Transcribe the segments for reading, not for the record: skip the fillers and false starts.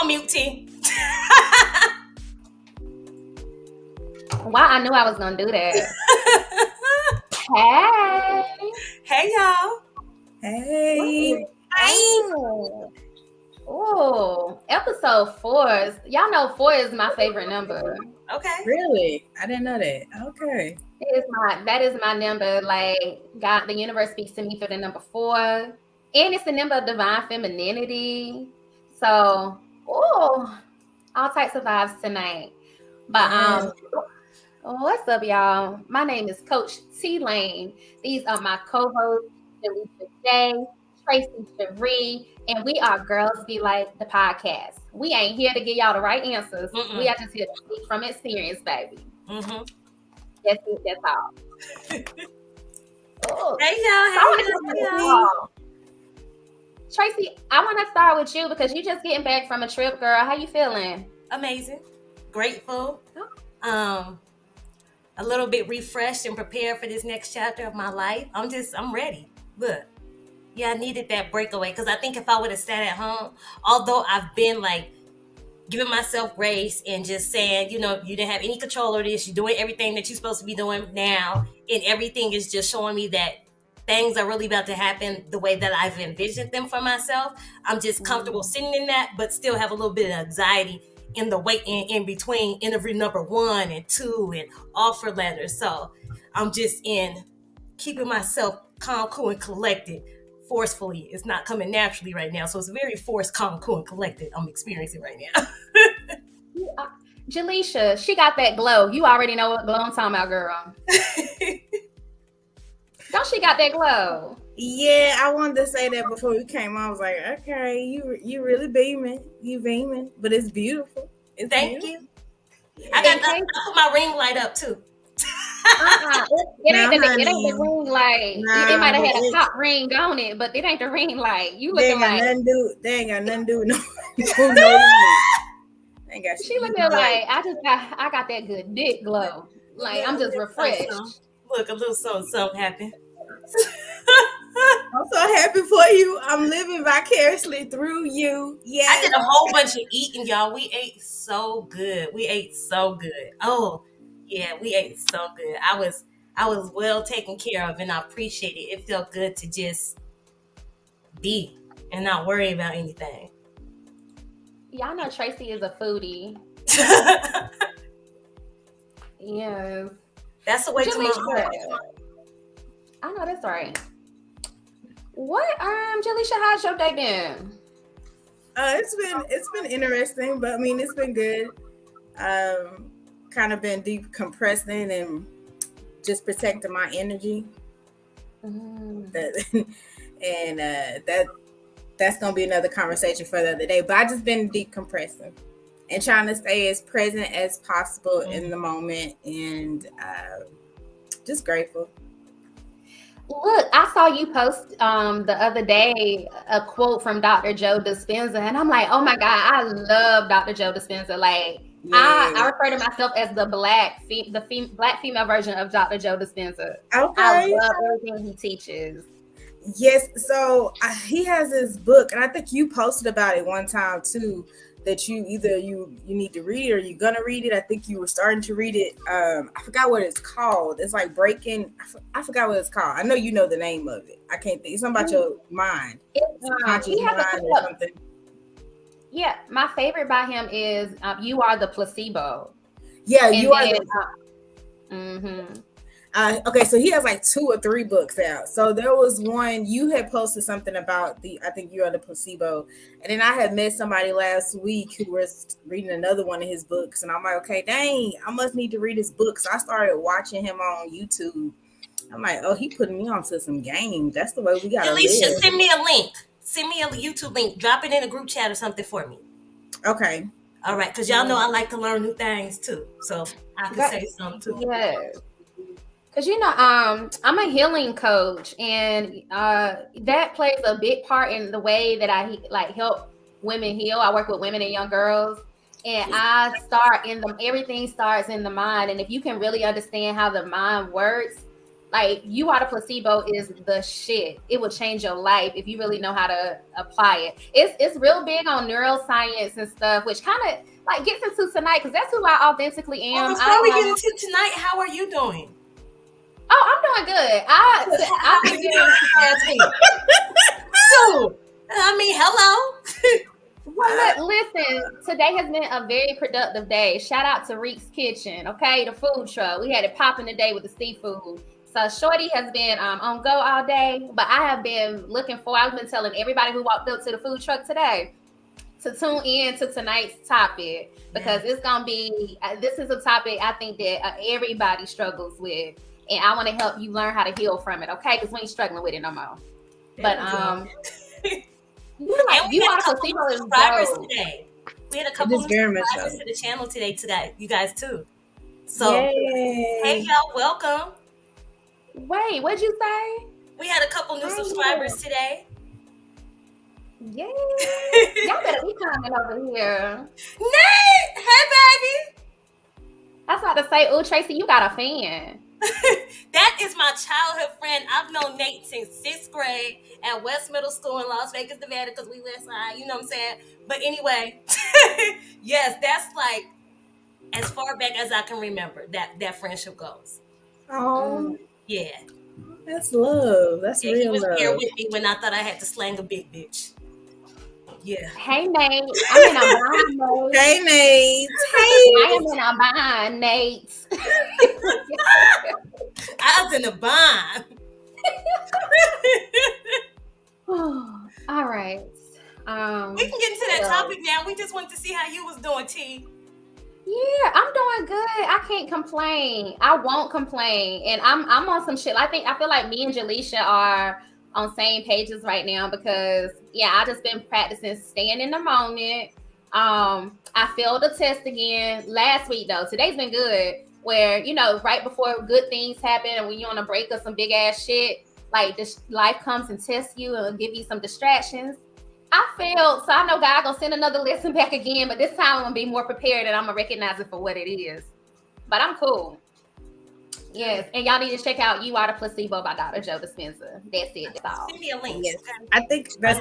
on mute, T. Wow, I knew I was gonna do that. Hey. Hey, y'all. Hey. Oh, episode 4. Y'all know 4 is my favorite number. Okay. Really? I didn't know that. Okay. That is my number. Like, God, the universe speaks to me through the number 4. And it's the number of divine femininity. So, all types of vibes tonight. But what's up, y'all? My name is Coach T Lane. These are my co-hosts, Alicia J, Tracy Cherie, and we are Girls Be Like the podcast. We ain't here to give y'all the right answers. We are just here to speak from experience, baby. Mm-hmm. That's it. That's all. Hey, y'all. Tracy, I want to start with you because you just getting back from a trip, girl. How you feeling? Amazing. Grateful. A little bit refreshed and prepared for this next chapter of my life. I'm ready. Look. Yeah, I needed that breakaway because I think if I would have sat at home, although I've been like giving myself grace and just saying, you didn't have any control over this, you're doing everything that you're supposed to be doing now, and everything is just showing me that things are really about to happen the way that I've envisioned them for myself. I'm just comfortable sitting in that, but still have a little bit of anxiety in the wait in between interview number 1 and 2 and offer letters. So I'm just in keeping myself calm, cool, and collected. Forcefully, it's not coming naturally right now, so it's very forced, calm, cool, and collected I'm experiencing right now. Jaleisha, she got that glow. You already know what glow I'm talking about, girl. Don't she got that glow? Yeah, I wanted to say that before we came on. I was like, okay, you really beaming. You beaming, but it's beautiful. Thank you. I put my ring light up too. It ain't the ring light. It might have had a top ring on it, but it ain't the ring light. You looking like they ain't got nothing to do with no. She looking like I got that good dick glow. Like I'm just refreshed. Look, a little something happened. I'm so happy for you. I'm living vicariously through you. Yeah. I did a whole bunch of eating, y'all. We ate so good. Oh. Yeah, we ate so good. I was well taken care of, and I appreciate it. It felt good to just be and not worry about anything. Y'all know Tracy is a foodie. Yes. That's the way to my heart. I know that's right. What, Jaleisha, how's your day been? It's been interesting, but I mean it's been good. Kind of been decompressing and just protecting my energy. That's gonna be another conversation for the other day. But I just been decompressing and trying to stay as present as possible in the moment, and just grateful. Look, I saw you post the other day a quote from Dr. Joe Dispenza, and I'm like, oh my God, I love Dr. Joe Dispenza. Like, yeah. I refer to myself as the black female version of Dr. Joe Dispenza. Okay. I love everything he teaches. Yes, so he has this book, and I think you posted about it one time too, that you either you need to read it or you're gonna read it. I think you were starting to read it. I forgot what it's called. It's like breaking. I forgot what it's called. I know you know the name of it. I can't think. It's something about your mind. It's conscious mind or something. Yeah, my favorite by him is "You Are the Placebo." Yeah, you are the. Okay, so he has like 2 or 3 books out. So there was one you had posted something about I think You Are the Placebo, and then I had met somebody last week who was reading another one of his books, and I'm like, okay, dang, I must need to read his book. So I started watching him on YouTube. I'm like, oh, he putting me onto some game. That's the way we gotta live. Send me a link. Send me a YouTube link. Drop it in a group chat or something for me. Okay. All right, because y'all know I like to learn new things too, so I can say something too. Yes. Because I'm a healing coach, and that plays a big part in the way that I help women heal. I work with women and young girls, and everything starts in the mind. And if you can really understand how the mind works, Like, You Are the Placebo is the shit. It will change your life if you really know how to apply it. It's real big on neuroscience and stuff, which kind of like gets into tonight, because that's who I authentically am. Well, before we get into tonight, how are you doing? Oh, I'm doing good. I've been getting so, I mean, hello. Well, listen, today has been a very productive day. Shout out to Reek's Kitchen, okay? The food truck. We had it popping today with the seafood. So Shorty has been on go all day, but I have been I've been telling everybody who walked up to the food truck today to tune in to tonight's topic, because it's going to be, this is a topic I think that everybody struggles with, and I want to help you learn how to heal from it, okay? Because we ain't struggling with it no more. But, we had a couple of subscribers today. We had a couple of subscribers to the channel today, you guys too. So, hey y'all, welcome. Wait, what'd you say? We had a couple new subscribers today. Yeah. Y'all better be coming over here. Nate! Hey, baby! I was about to say, oh, Tracy, you got a fan. That is my childhood friend. I've known Nate since 6th grade at West Middle School in Las Vegas, Nevada, because we West Side, you know what I'm saying? But anyway, yes, that's like as far back as I can remember that friendship goes. Oh. Yeah. That's love. That's real love. He was here with me when I thought I had to slang a big bitch. Yeah. Hey, Nate. I'm in a bind, Nate. Hey, Nate. I am in a bind, Nate. I was in a bind. All right. We can get into that topic now. We just wanted to see how you was doing, T. Yeah, I'm doing good. I can't complain. I won't complain. And I'm on some shit. I feel like me and Jaleisha are on same pages right now, because I just been practicing staying in the moment. I failed a test again last week though. Today's been good, where right before good things happen and when you're on a break of some big ass shit, like this life comes and tests you and give you some distractions. I failed, so I know God gonna send another lesson back again, but this time I'm gonna be more prepared and I'm gonna recognize it for what it is. But I'm cool. Yes, and y'all need to check out You Are the Placebo by Dr. Joe Dispenza. That's it. That's all. Send me a link. Yes. I think that's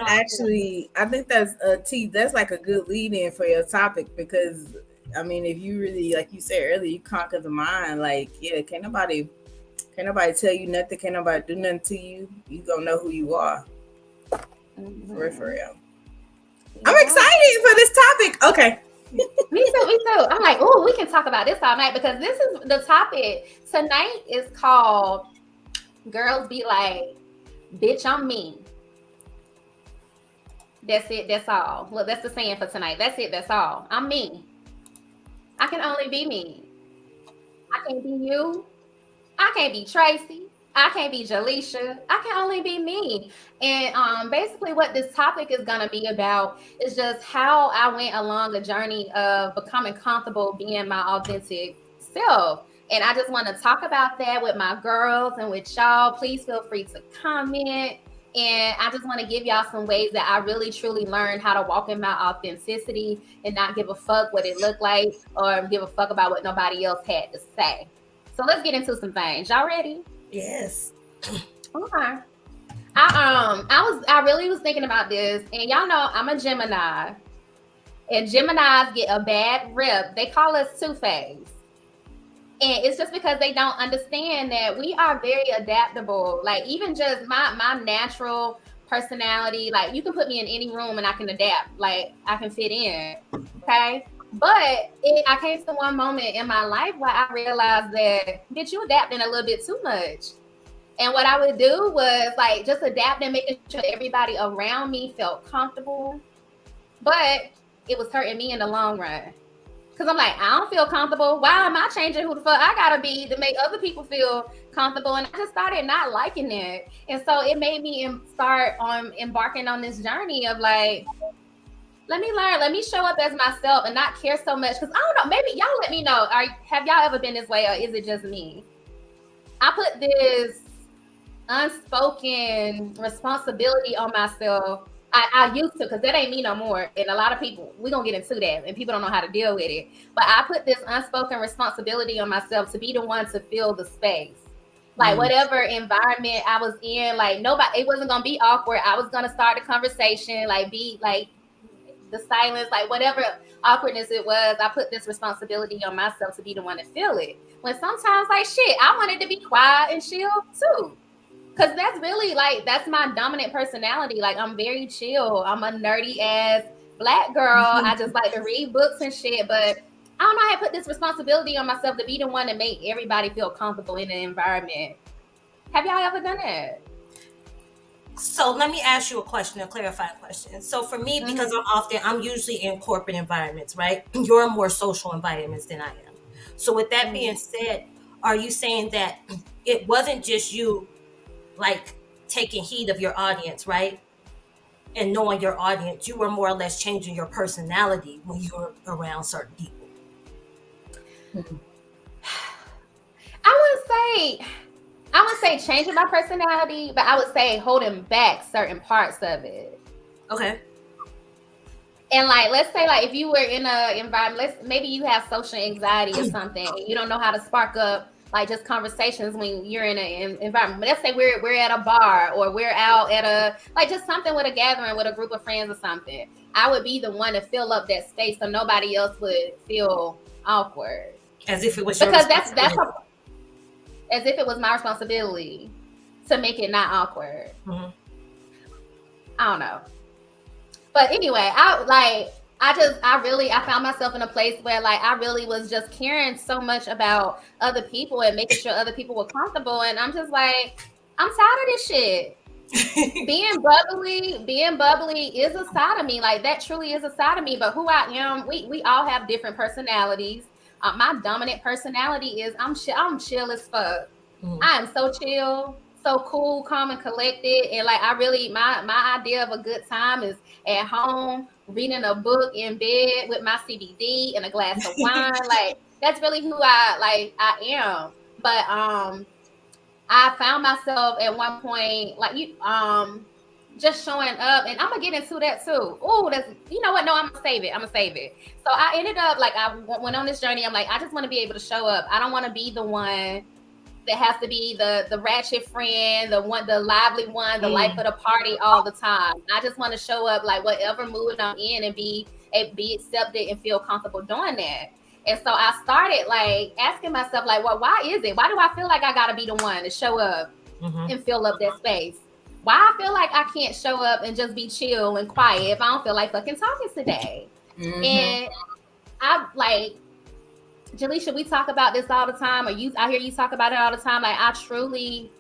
T. That's like a good lead in for your topic, because I mean, if you really, like you said earlier, you conquer the mind. Like, can't nobody tell you nothing. Can't nobody do nothing to you. You gonna know who you are. For real. I'm excited for this topic. Okay. Me too. I'm like, oh, we can talk about this all night, because this is the topic tonight is called Girls Be Like, Bitch, I'm Mean. That's it. That's all. Look, that's the saying for tonight. That's it. That's all. I'm mean. I can only be me. I can't be you. I can't be Tracy. I can't be Jaleisha. I can only be me. And basically what this topic is going to be about is just how I went along a journey of becoming comfortable being my authentic self. And I just want to talk about that with my girls and with y'all. Please feel free to comment. And I just want to give y'all some ways that I really truly learned how to walk in my authenticity and not give a fuck what it looked like or give a fuck about what nobody else had to say. So let's get into some things. Y'all ready? Yes. Okay. I really was thinking about this, and y'all know I'm a Gemini, and Geminis get a bad rep. They call us two-faced, and it's just because they don't understand that we are very adaptable. Like, even just my natural personality, like, you can put me in any room and I can adapt. Like, I can fit in. Okay. But I came to one moment in my life where I realized that, bitch, you adapting a little bit too much. And what I would do was like just adapt and making sure everybody around me felt comfortable. But it was hurting me in the long run. Because I'm like, I don't feel comfortable. Why am I changing who the fuck I gotta be to make other people feel comfortable? And I just started not liking it. And so it made me start on embarking on this journey of like, let me learn. Let me show up as myself and not care so much. Because I don't know. Maybe y'all let me know. Have y'all ever been this way, or is it just me? I put this unspoken responsibility on myself. I used to, because that ain't me no more. And a lot of people, we're going to get into that. And people don't know how to deal with it. But I put this unspoken responsibility on myself to be the one to fill the space. Like whatever environment I was in, like nobody, it wasn't gonna be awkward. I was gonna start the conversation, like be like the silence, like whatever awkwardness it was, I put this responsibility on myself to be the one to feel it. When sometimes like shit, I wanted to be quiet and chill too. Cause that's really like that's my dominant personality. Like I'm very chill. I'm a nerdy ass Black girl. I just like to read books and shit. But I don't know. I put this responsibility on myself to be the one to make everybody feel comfortable in the environment. Have y'all ever done that? So let me ask you a question, a clarifying question. So for me, because I'm usually in corporate environments, right? You're in more social environments than I am. So with that being said, are you saying that it wasn't just you like taking heed of your audience, right? And knowing your audience, you were more or less changing your personality when you were around certain people. I would say changing my personality, but I would say holding back certain parts of it. Okay. And like, let's say like if you were in a environment, maybe you have social anxiety or something, and you don't know how to spark up like just conversations when you're in an environment. But let's say we're at a bar or we're out at a like just something with a gathering with a group of friends or something. I would be the one to fill up that space so nobody else would feel awkward. As if it was your because that's as if it was my responsibility to make it not awkward. I don't know. But anyway, I found myself in a place where like I really was just caring so much about other people and making sure other people were comfortable. And I'm just like, I'm tired of this shit. being bubbly is a side of me. Like that truly is a side of me. But who I am, we all have different personalities. My dominant personality is I'm chill as fuck. I am so chill, so cool, calm, and collected. And like I really, my idea of a good time is at home, reading a book in bed with my CBD and a glass of wine. Like that's really who I am. But I found myself at one point like just showing up, and I'm gonna get into that too. Oh, that's, you know what? No, I'm gonna save it. So I ended up like I went on this journey. I'm like, I just want to be able to show up. I don't want to be the one that has to be the ratchet friend, the lively one, the life of the party all the time. I just want to show up like whatever mood I'm in and be accepted and feel comfortable doing that. And so I started like asking myself like, well, why is it? Why do I feel like I gotta be the one to show up and fill up that space? Why I feel like I can't show up and just be chill and quiet if I don't feel like fucking talking today? And I like, Jaleisha, we talk about this all the time, or I hear you talk about it all the time. Like I truly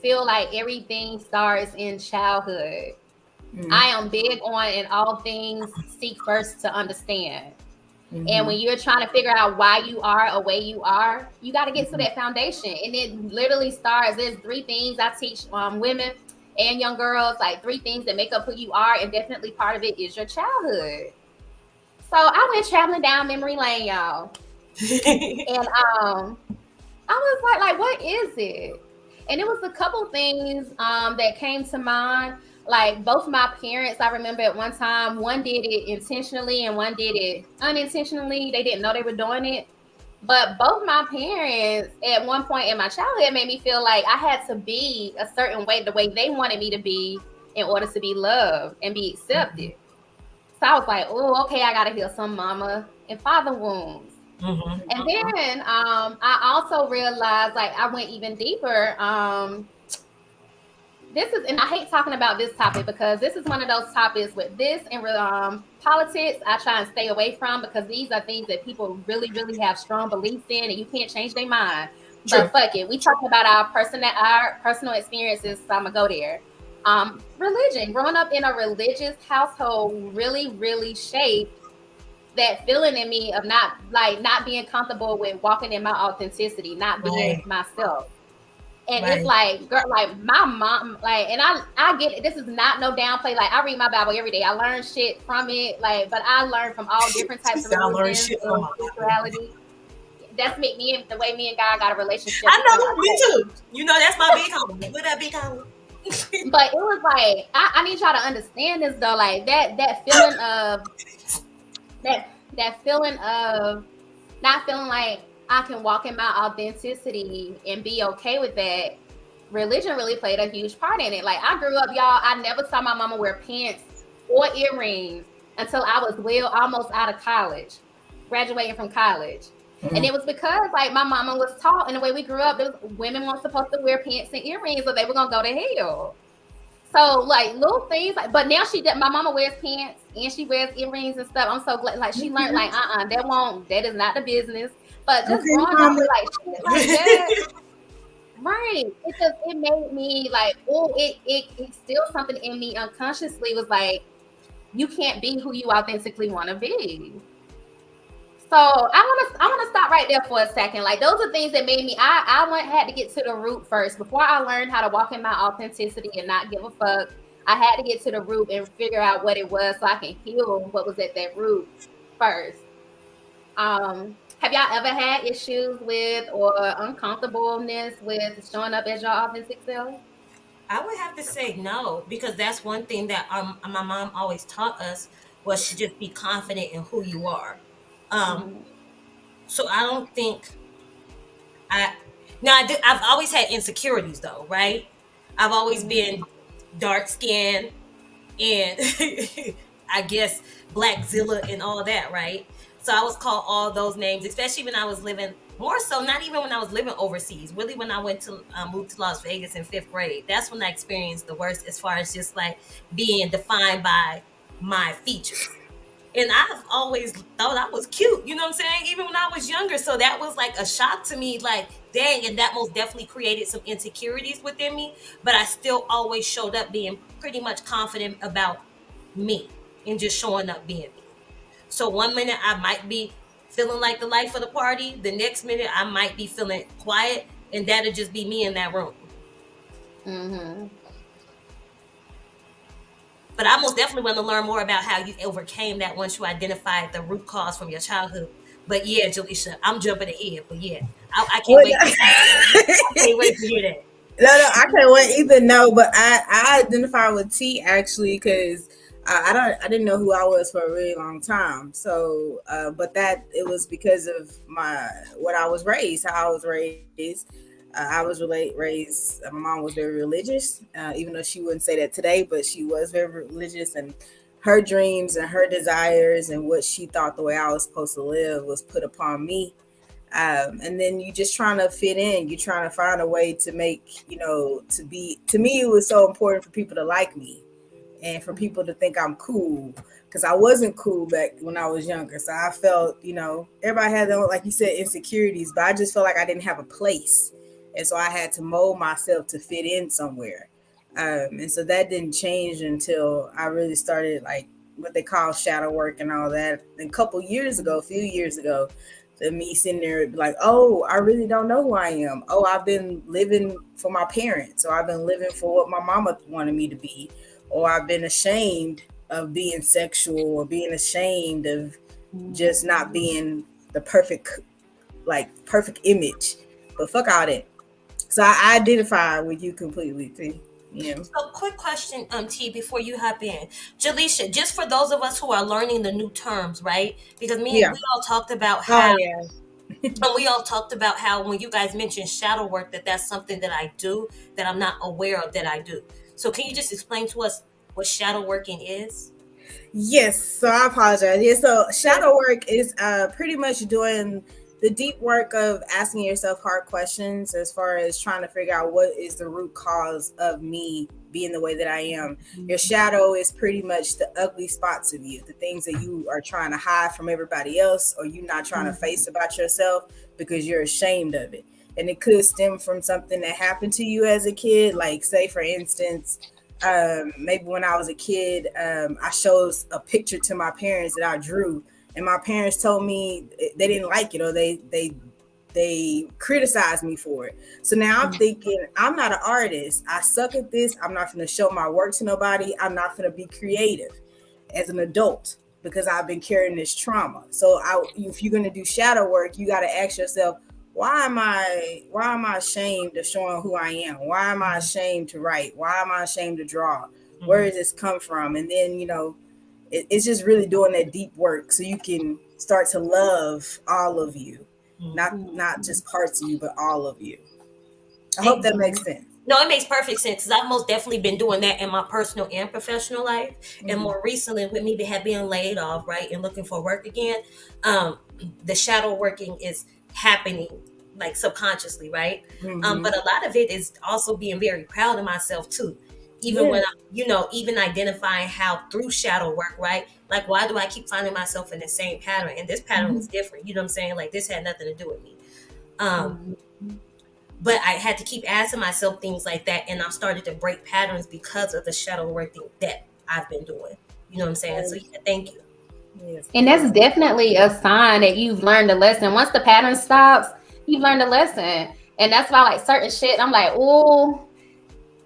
feel like everything starts in childhood. I am big on in all things seek first to understand. And when you're trying to figure out why you are a way you are, you got to get to that foundation. And it literally starts. There's 3 things I teach women and young girls, like 3 things that make up who you are, and definitely part of it is your childhood. So I went traveling down memory lane, y'all. And I was like, what is it? And it was a couple things that came to mind. Like both my parents, I remember at one time, one did it intentionally and one did it unintentionally. They didn't know they were doing it. But both my parents at one point in my childhood made me feel like I had to be a certain way, the way they wanted me to be in order to be loved and be accepted. So I was like, oh, okay, I got to heal some mama and father wounds. And then I also realized, like, I went even deeper. This is, and I hate talking about this topic because this is one of those topics with this and politics I try and stay away from, because these are things that people really, really have strong beliefs in, and you can't change their mind. But fuck it, we talking about our personal experiences, so I'm gonna go there. Religion, growing up in a religious household really, really shaped that feeling in me of not being comfortable with walking in my authenticity, not being myself. And it's like, girl, like my mom, like, and I get it. This is not no downplay. Like I read my Bible every day. I learn shit from it. Like, but I learn from all different types of religions and spirituality. That's me the way me and God got a relationship. I know, me too. You know, that's my big home. What that big home? But it was like, I need y'all to understand this though. Like that feeling of that feeling of not feeling like I can walk in my authenticity and be okay with that, religion really played a huge part in it. Like, I grew up, y'all, I never saw my mama wear pants or earrings until I was almost out of college, graduating from college. And it was because, like, my mama was taught, in the way we grew up, women weren't supposed to wear pants and earrings or they were going to go to hell. So, like, little things, like, but now my mama wears pants and she wears earrings and stuff. I'm so glad, like, she learned, like, that is not the business. But just growing up with, like, shit like that, right? It made me like, oh, it's still something in me unconsciously was like, you can't be who you authentically want to be. So I want to stop right there for a second. Like, those are things that made me. I had to get to the root first before I learned how to walk in my authenticity and not give a fuck. I had to get to the root and figure out what it was so I can heal what was at that root first. Have y'all ever had issues with or uncomfortableness with showing up as your authentic self? I would have to say no, because that's one thing that my mom always taught us, was to just be confident in who you are. Um, Mm-hmm. so I don't think I now I've always had insecurities though, right? I've always Mm-hmm. been dark skinned and I guess Blackzilla and all that, right? So I was called all those names, especially when I was living, more so not even when I was living overseas. Really, when I went to moved to Las Vegas in 5th grade, that's when I experienced the worst, as far as just like being defined by my features. And I've always thought I was cute, you know what I'm saying? Even when I was younger. So that was like a shock to me, like, dang, and that most definitely created some insecurities within me. But I still always showed up being pretty much confident about me and just showing up being me. So one minute I might be feeling like the life of the party, the next minute I might be feeling quiet, and that'll just be me in that room. Mm-hmm. But I most definitely want to learn more about how you overcame that once you identified the root cause from your childhood. But yeah, Jaleisha, I'm jumping ahead. But yeah, I can't Well, wait. I can't wait to hear that. no, I can't wait either. No, but I identify with T actually because I didn't know who I was for a really long time. So, but that it was because of my what I was raised, how I was raised. I was raised. My mom was very religious, even though she wouldn't say that today, but she was very religious, and her dreams and her desires and what she thought the way I was supposed to live was put upon me. And then you just trying to fit in, you're trying to find a way to make, to me it was so important for people to like me and for people to think I'm cool, because I wasn't cool back when I was younger. So I felt, everybody had their own, like you said, insecurities, but I just felt like I didn't have a place, and so I had to mold myself to fit in somewhere. And so that didn't change until I really started, like, what they call shadow work and all that a few years ago, to me sitting there like, oh, I really don't know who I am. Oh, I've been living for my parents, or I've been living for what my mama wanted me to be, or I've been ashamed of being sexual, or being ashamed of just not being the perfect image. But fuck all that. So I identify with you completely, too. Yeah. So, quick question, T, before you hop in, Jaleisha, just for those of us who are learning the new terms, right? Because Yeah. we all talked about Oh how, yeah. and we all talked about how when you guys mentioned shadow work, that's something that I do that I'm not aware of that I do. So, can you just explain to us what shadow working is? Yes, so I apologize. Yeah, so shadow work is pretty much doing the deep work of asking yourself hard questions, as far as trying to figure out what is the root cause of me being the way that I am. Your shadow is pretty much the ugly spots of you, the things that you are trying to hide from everybody else, or you not trying to face about yourself because you're ashamed of it. And it could stem from something that happened to you as a kid, like, say for instance, maybe when I was a kid, I showed a picture to my parents that I drew, and my parents told me they didn't like it, or they criticized me for it. So now I'm thinking, I'm not an artist. I suck at this. I'm not going to show my work to nobody. I'm not going to be creative as an adult because I've been carrying this trauma. So if you're going to do shadow work, you got to ask yourself, why am I ashamed of showing who I am? Why am I ashamed to write? Why am I ashamed to draw? Where does this come from? And then, it's just really doing that deep work so you can start to love all of you. not just parts of you, but all of you. I hope that makes sense. No, it makes perfect sense because I've most definitely been doing that in my personal and professional life. And more recently, with me being laid off, right, and looking for work again, the shadow working is happening like subconsciously, right? But a lot of it is also being very proud of myself too. Even when I'm, even identifying how through shadow work, right? Like, why do I keep finding myself in the same pattern? And this pattern was different. You know what I'm saying? Like, this had nothing to do with me. But I had to keep asking myself things like that, and I've started to break patterns because of the shadow working that I've been doing. You know what I'm saying? So yeah, thank you. Yes. And that's definitely a sign that you've learned a lesson. Once the pattern stops, you've learned a lesson. And that's why, like, certain shit, I'm like, oh,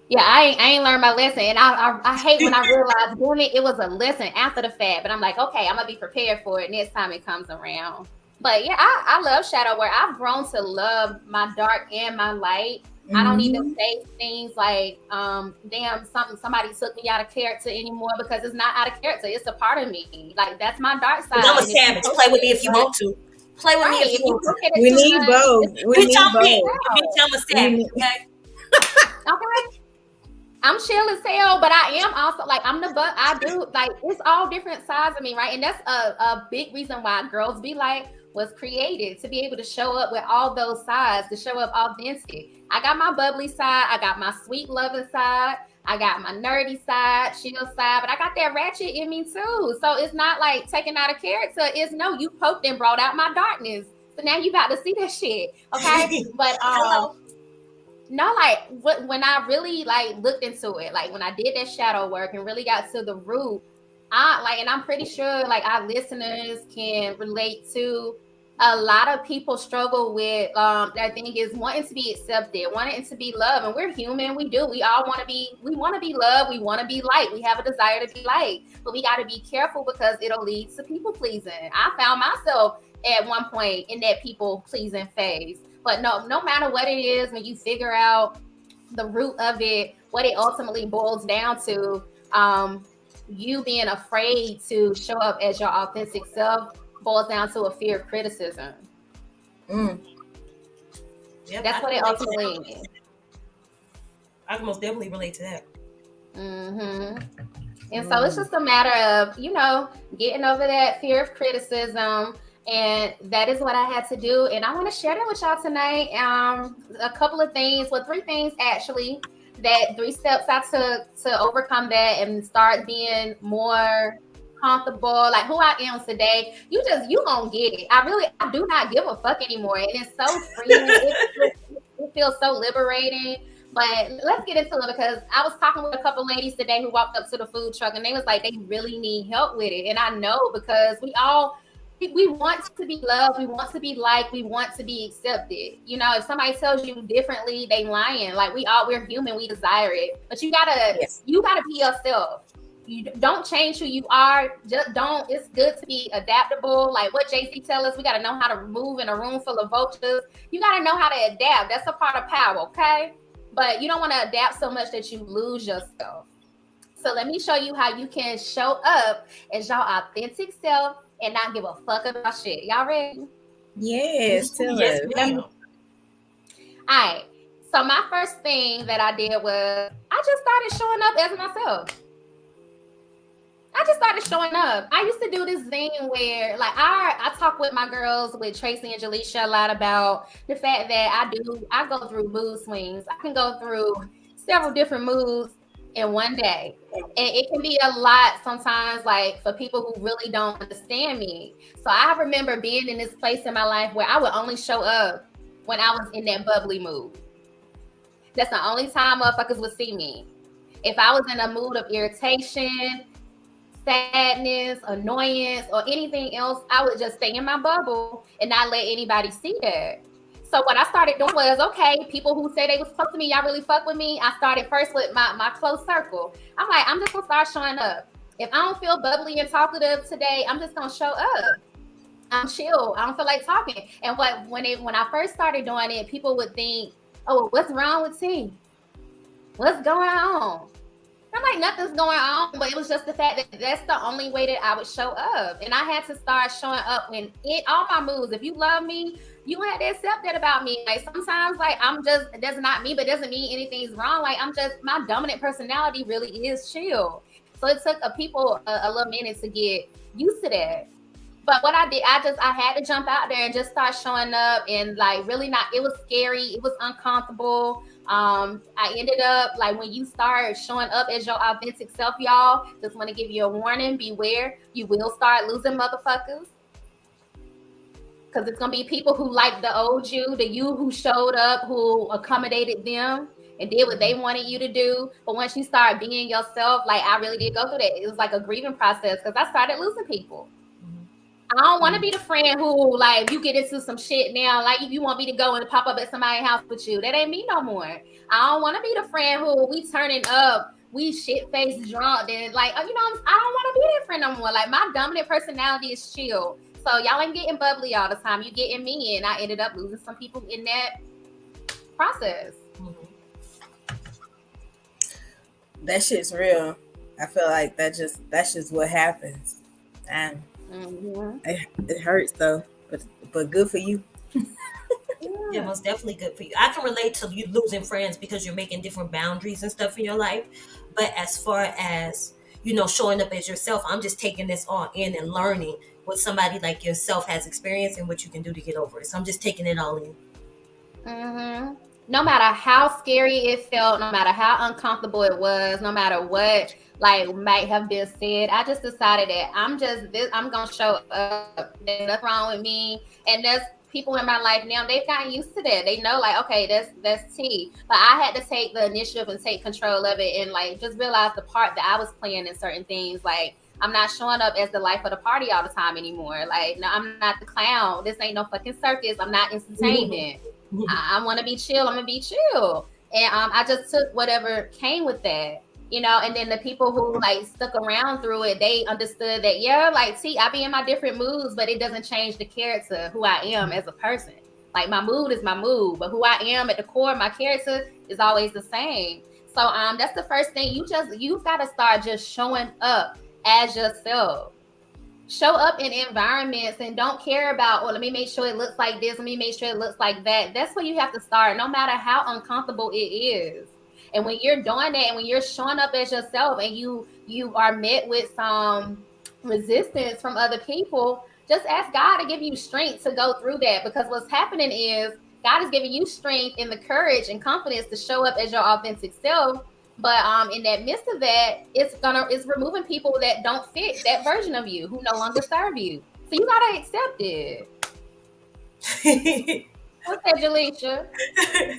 yeah, I ain't learned my lesson. And I hate when I realize doing it was a lesson after the fact. But I'm like, okay, I'm gonna be prepared for it next time it comes around. But yeah, I love shadow work. I've grown to love my dark and my light. I don't even say things like, damn, somebody took me out of character anymore, because it's not out of character. It's a part of me. Like, that's my dark side. I'm a savage. Play with me if you want to. Play with me if you want to. We need both. We need both. Bitch, I'm a savage, okay? Okay. I'm chill as hell, but I am also like, I do, like, it's all different sides of me, right? And that's a big reason why Girls Be Like was created, to be able to show up with all those sides, to show up authentic. I got my bubbly side, I got my sweet loving side, I got my nerdy side, chill side, but I got that ratchet in me too. So it's not like taking out a character. It's no, you poked and brought out my darkness. So now you about to see that shit, okay? But no, like, when I really like looked into it, like when I did that shadow work and really got to the root, and I'm pretty sure like our listeners can relate to, a lot of people struggle with that thing is wanting to be accepted, wanting to be loved. And we're human, we all want to be loved, we want to be liked, we have a desire to be liked, but we got to be careful because it'll lead to people pleasing. I found myself at one point in that people pleasing phase. But no matter what it is, when you figure out the root of it, what it ultimately boils down to, you being afraid to show up as your authentic self boils down to a fear of criticism. Yep, that's what it ultimately is. I can most definitely relate to that. And so it's just a matter of, getting over that fear of criticism. And that is what I had to do. And I want to share that with y'all tonight. A couple of things, 3 things actually, 3 steps I took to overcome that and start being more comfortable, like who I am today. You gonna get it. I do not give a fuck anymore. And it's so freeing. It feels so liberating. But let's get into it, because I was talking with a couple ladies today who walked up to the food truck and they was like, they really need help with it. And I know, because we want to be loved, we want to be liked, we want to be accepted. If somebody tells you differently, they lying. Like, we're human, we desire it. But you gotta be yourself. You don't change who you are. Just don't. It's good to be adaptable. Like what JC tell us, we gotta know how to move in a room full of vultures. You gotta know how to adapt. That's a part of power, okay? But you don't want to adapt so much that you lose yourself. So let me show you how you can show up as your authentic self and not give a fuck about shit. Y'all ready? Yes, tell us. All right. So my first thing that I did was I just started showing up as myself. I just started showing up. I used to do this thing where, like, I talk with my girls, with Tracy and Jaleisha, a lot about the fact that I go through mood swings. I can go through several different moods in one day. And it can be a lot sometimes, like, for people who really don't understand me. So I remember being in this place in my life where I would only show up when I was in that bubbly mood. That's the only time motherfuckers would see me. If I was in a mood of irritation, sadness, annoyance, or anything else, I would just stay in my bubble and not let anybody see that. So what I started doing was, okay, people who say they was close to me, y'all really fuck with me. I started first with my close circle. I'm like, I'm just gonna start showing up. If I don't feel bubbly and talkative today, I'm just gonna show up. I'm chill. I don't feel like talking. And when I first started doing it, people would think, oh, what's wrong with T? What's going on? I'm like, nothing's going on, but it was just the fact that that's the only way that I would show up. And I had to start showing up when all my moves. If you love me, you had to accept that about me. Like sometimes, like I'm just, that's not me, but it doesn't mean anything's wrong. Like I'm just, my dominant personality really is chill. So it took a little minute to get used to that. But what I did, I had to jump out there and just start showing up and like really not, it was scary. It was uncomfortable. I ended up like when you start showing up as your authentic self, y'all, just want to give you a warning, beware. You will start losing motherfuckers. Because it's going to be people who like the old you, the you who showed up, who accommodated them and did what they wanted you to do. But once you start being yourself, like I really did go through that. It was like a grieving process because I started losing people. I don't want to be the friend who, like, you get into some shit now, like, you want me to go and pop up at somebody's house with you. That ain't me no more. I don't want to be the friend who we turning up, we shit-faced drunk, and, like, you know, I don't want to be that friend no more. Like, my dominant personality is chill. So, y'all ain't getting bubbly all the time. You getting me, and I ended up losing some people in that process. That shit's real. I feel like that's just what happens. And it hurts though, but good for you. Yeah, most definitely good for you. I can relate to you losing friends because you're making different boundaries and stuff in your life. But as far as, you know, showing up as yourself, I'm just taking this all in and learning what somebody like yourself has experienced and what you can do to get over it. So I'm just taking it all in. No matter how scary it felt, no matter how uncomfortable it was, no matter what like might have been said, I just decided that I'm gonna show up. There's nothing wrong with me, and there's people in my life now, they've gotten used to that. They know, like, okay, that's T. But I had to take the initiative and take control of it and like just realize the part that I was playing in certain things. Like, I'm not showing up as the life of the party all the time anymore. Like, no, I'm not the clown. This ain't no fucking circus. I'm not entertainment. I want to be chill. I'm gonna be chill. And I just took whatever came with that, you know. And then the people who like stuck around through it, they understood that, yeah, like, see, I be in my different moods, but it doesn't change the character, who I am as a person. Like, my mood is my mood, but who I am at the core, my character is always the same. So that's the first thing. You've got to start just showing up as yourself. Show up in environments and don't care about, well, let me make sure it looks like this, let me make sure it looks like that. That's where you have to start, no matter how uncomfortable it is. And when you're doing that and when you're showing up as yourself and you are met with some resistance from other people, just ask God to give you strength to go through that, because what's happening is God is giving you strength and the courage and confidence to show up as your authentic self. But in that midst of that, it's removing people that don't fit that version of you, who no longer serve you. So you gotta accept it. What's that, Jaleisha?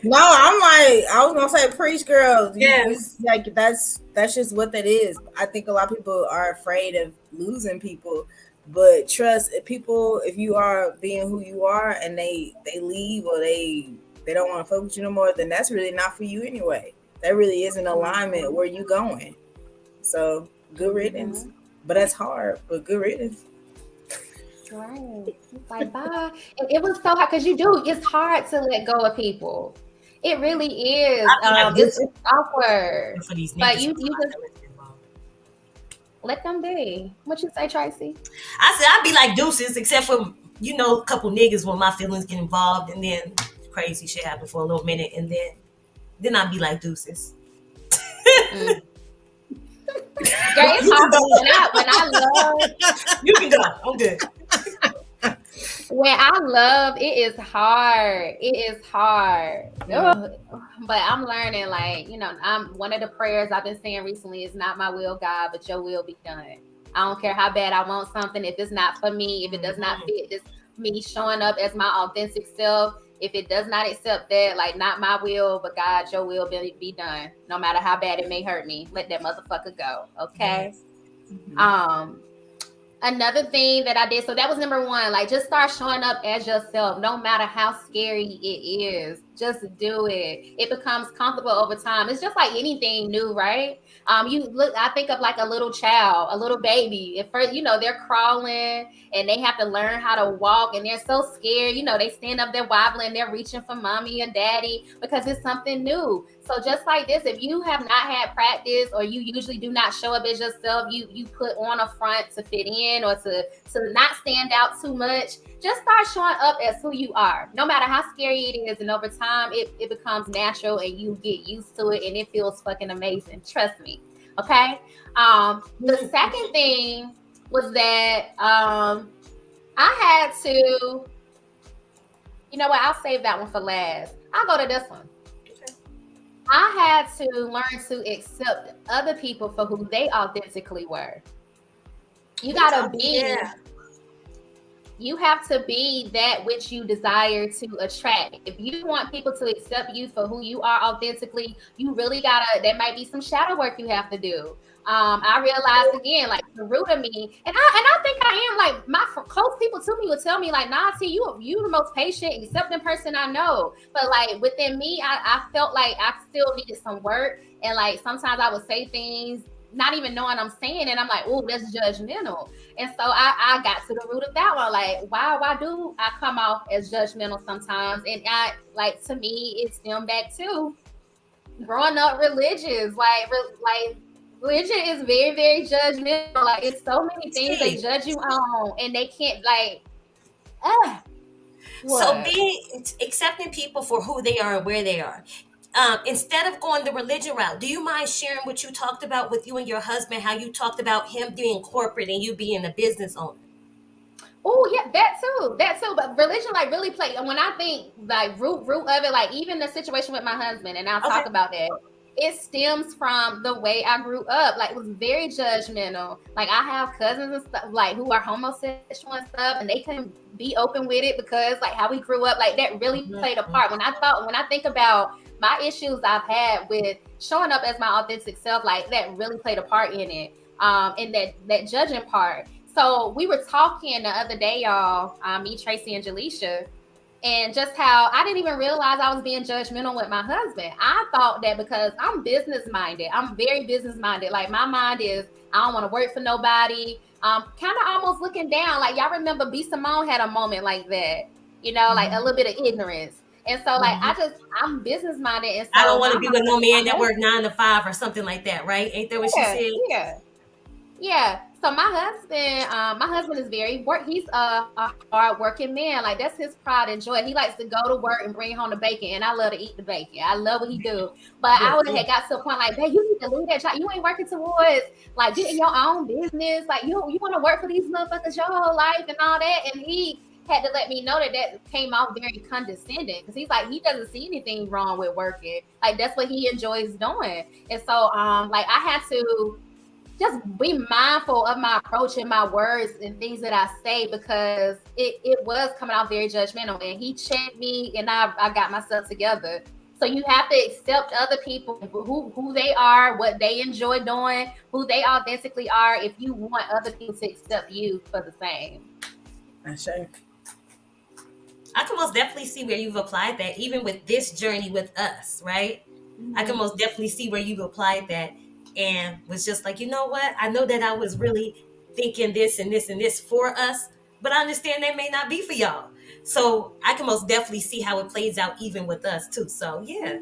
No, I'm like, I was gonna say, preach, girl. Yes. Like that's just what that is. I think a lot of people are afraid of losing people, but trust people. If you are being who you are and they leave or they don't want to fuck with you no more, then that's really not for you anyway. That really is an alignment where you going. So good riddance. But that's hard, but good riddance. Right. It's like, bye. And it was so hard because it's hard to let go of people. It really is. It's awkward. But you just let them be. What you say, Tracy? I said I'd be like deuces, except for, you know, a couple niggas when my feelings get involved, and then crazy shit happen for a little minute, and then I'd be like deuces. Girl, it's hard when I love. You can go. I'm good. When I love, it is hard. It is hard. Ugh. But I'm learning, like, you know, one of the prayers I've been saying recently is, not my will, God, but your will be done. I don't care how bad I want something. If it's not for me, if it does not fit this me showing up as my authentic self, if it does not accept that, like, not my will, but God, your will be done. No matter how bad it may hurt me, let that motherfucker go. Okay. Yes. Another thing that I did, so that was number one, like, just start showing up as yourself, no matter how scary it is. Just do it. It becomes comfortable over time. It's just like anything new, right? You look, I think of like a little child, a little baby. At first, they're crawling and they have to learn how to walk and they're so scared. They stand up, they're wobbling, they're reaching for mommy and daddy because it's something new. So just like this, if you have not had practice or you usually do not show up as yourself, you put on a front to fit in or to not stand out too much, just start showing up as who you are. No matter how scary it is, and over time it becomes natural and you get used to it and it feels fucking amazing. Trust me. Okay. The second thing was that I had to, you know what, I'll save that one for last. I'll go to this one. I had to learn to accept other people for who they authentically were. You gotta be, you have to be that which you desire to attract. If you want people to accept you for who you are authentically, you really gotta, there might be some shadow work you have to do. I realized again, like the root of me, and I think I am, like, my close people to me would tell me like, nah, T, you the most patient, accepting person I know. But like within me, I felt like I still needed some work, and like sometimes I would say things not even knowing I'm saying it. I'm like, oh, that's judgmental. And so I got to the root of that one. Like, why do I come off as judgmental sometimes? And I, like, to me, it stemmed back to growing up religious. Like religion is very, very judgmental. Like, it's so many things they judge you on, and they can't, like, So accepting people for who they are and where they are. Instead of going the religion route, do you mind sharing what you talked about with you and your husband, how you talked about him being corporate and you being a business owner? Oh yeah, that too. But religion, like, really play. And when I think like root of it, like even the situation with my husband, and I'll talk about that. It stems from the way I grew up. Like, it was very judgmental. Like, I have cousins and stuff, like, who are homosexual and stuff, and they couldn't be open with it because, like, how we grew up, like, that really played a part. When I think about my issues I've had with showing up as my authentic self, like, that really played a part in it. And that judging part. So we were talking the other day, y'all, me, Tracy, and Jaleisha, and just how I didn't even realize I was being judgmental with my husband. I thought that because I'm business minded, I'm very business minded. Like, my mind is, I don't want to work for nobody. Kind of almost looking down. Like, y'all remember B. Simone had a moment like that, like a little bit of ignorance. And so, like, I'm business minded. And so I don't want to be with no man that work 9 to 5 or something like that, right? Ain't that what she said? Yeah. So my husband is very he's a hard working man. Like, that's his pride and joy. He likes to go to work and bring home the bacon, and I love to eat the bacon. I love what he do. But I would have got to a point like, hey, you need to leave that job. You ain't working towards like getting your own business. Like, you want to work for these motherfuckers your whole life and all that. And he had to let me know that came off very condescending, because he's like, he doesn't see anything wrong with working. Like, that's what he enjoys doing. And so like, I had to just be mindful of my approach and my words and things that I say, because it was coming out very judgmental. And he checked me, and I got myself together. So you have to accept other people, who they are, what they enjoy doing, who they authentically are, if you want other people to accept you for the same. Sure. I can most definitely see where you've applied that, even with this journey with us, right? Mm-hmm. I can most definitely see where you've applied that, and was just like, you know what? I know that I was really thinking this and this and this for us, but I understand that may not be for y'all. So I can most definitely see how it plays out even with us too. So yeah.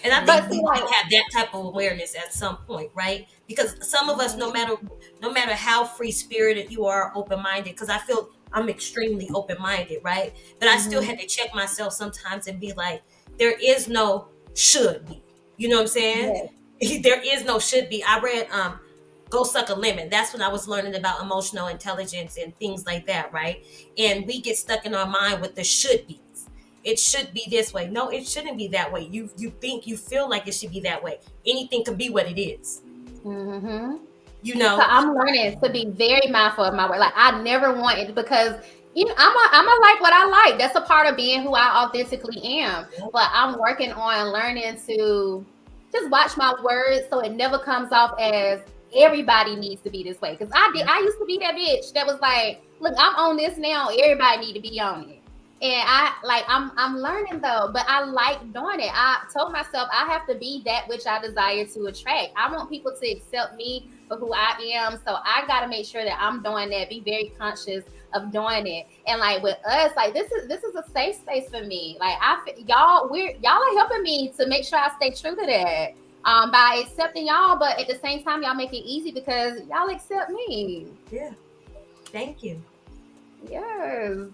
And I think we have that type of awareness at some point, right? Because some of us, no matter how free spirited you are, open-minded, because I feel I'm extremely open-minded, right? But I still had to check myself sometimes and be like, there is no should be. You know what I'm saying? Yeah. There is no should be. I read Go Suck a Lemon. That's when I was learning about emotional intelligence and things like that, right? And we get stuck in our mind with the should be. It should be this way. No, it shouldn't be that way. You feel like it should be that way. Anything can be what it is. Mm-hmm. You know. So I'm learning to be very mindful of my word. Like, I never wanted, because I'm a like what I like. That's a part of being who I authentically am. But I'm working on learning to just watch my words, so it never comes off as everybody needs to be this way. Because I used to be that bitch that was like, look, I'm on this now. Everybody need to be on it. And I'm learning though, but I like doing it. I told myself I have to be that which I desire to attract. I want people to accept me for who I am. So I got to make sure that I'm doing that. Be very conscious of doing it. And like with us, like this is a safe space for me. Like y'all are helping me to make sure I stay true to that. By accepting y'all, but at the same time, y'all make it easy because y'all accept me. Yeah. Thank you. Yes.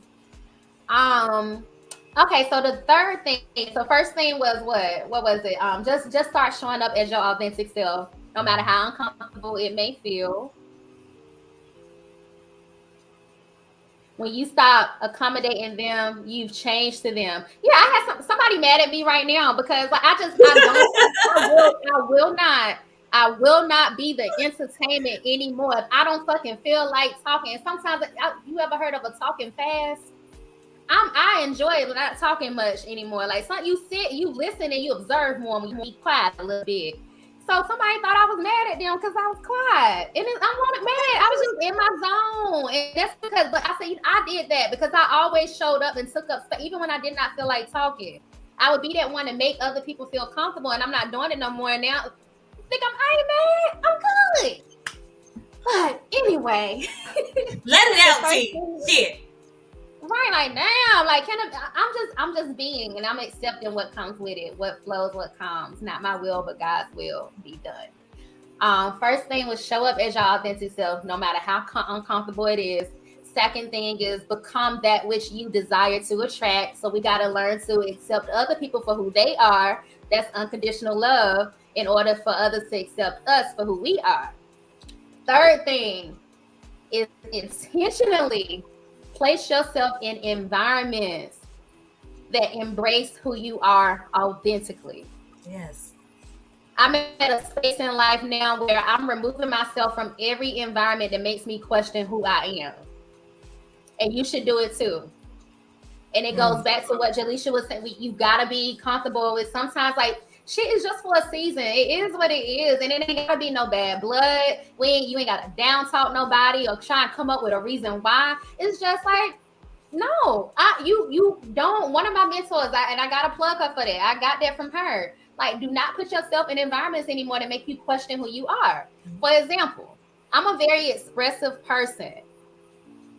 Okay, so the third thing, so first thing was what was it? Just start showing up as your authentic self, no matter how uncomfortable it may feel. When you stop accommodating them, you've changed to them. Yeah, I had somebody mad at me right now because like I will not be the entertainment anymore if I don't fucking feel like talking. And sometimes you ever heard of a talking fast? I enjoy not talking much anymore. Like you sit, you listen, and you observe more when you be quiet a little bit. So somebody thought I was mad at them because I was quiet, and I wasn't mad. I was just in my zone, and that's because. But I said I did that because I always showed up and took up space, even when I did not feel like talking. I would be that one to make other people feel comfortable, and I'm not doing it no more. And now, I think I ain't mad. I'm good. But anyway, let it out, T. Shit. Right, like damn, like I'm just being, and I'm accepting what comes with it, what flows, what comes. Not my will, but God's will be done. First thing was show up as your authentic self, no matter how uncomfortable it is. Second thing is become that which you desire to attract. So we got to learn to accept other people for who they are. That's unconditional love in order for others to accept us for who we are. Third thing is intentionally place yourself in environments that embrace who you are authentically. Yes. I'm at a space in life now where I'm removing myself from every environment that makes me question who I am. And you should do it too. And it goes back to what Jaleisha was saying. You got to be comfortable with sometimes like shit is just for a season. It is what it is. And it ain't got to be no bad blood. You ain't got to down talk nobody or try and come up with a reason why. It's just like, no, you don't. One of my mentors, and I got to plug her for that. I got that from her. Like, do not put yourself in environments anymore that make you question who you are. For example, I'm a very expressive person.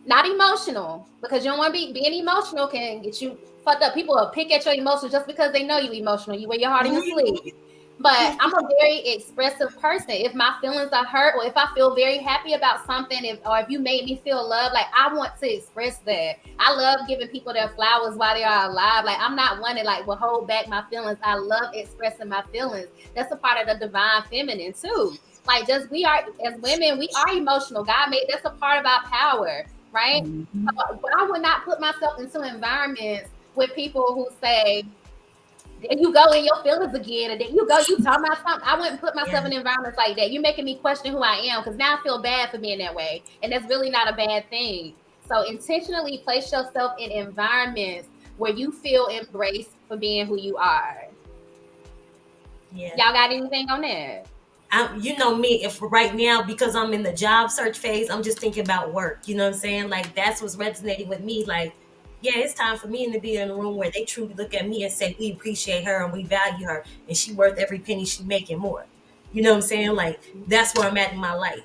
Not emotional, because you don't want to be being emotional can get you fucked up. People will pick at your emotions just because they know you emotional. You wear your heart on your sleeve. But I'm a very expressive person. If my feelings are hurt, or if I feel very happy about something, or if you made me feel love, like I want to express that. I love giving people their flowers while they are alive. Like I'm not one that like will hold back my feelings. I love expressing my feelings. That's a part of the divine feminine too. Like we are as women, we are emotional. God made that's a part of our power. Right? Mm-hmm. But I would not put myself into environments with people who say, there you go in your feelings again, and then you talking about something. I wouldn't put myself in environments like that. You're making me question who I am because now I feel bad for being that way. And that's really not a bad thing. So intentionally place yourself in environments where you feel embraced for being who you are. Yeah. Y'all got anything on that? You know me, if right now, because I'm in the job search phase, I'm just thinking about work. You know what I'm saying? Like that's what's resonating with me. Like, yeah, it's time for me to be in a room where they truly look at me and say, we appreciate her and we value her and she worth every penny she making more. You know what I'm saying? Like that's where I'm at in my life.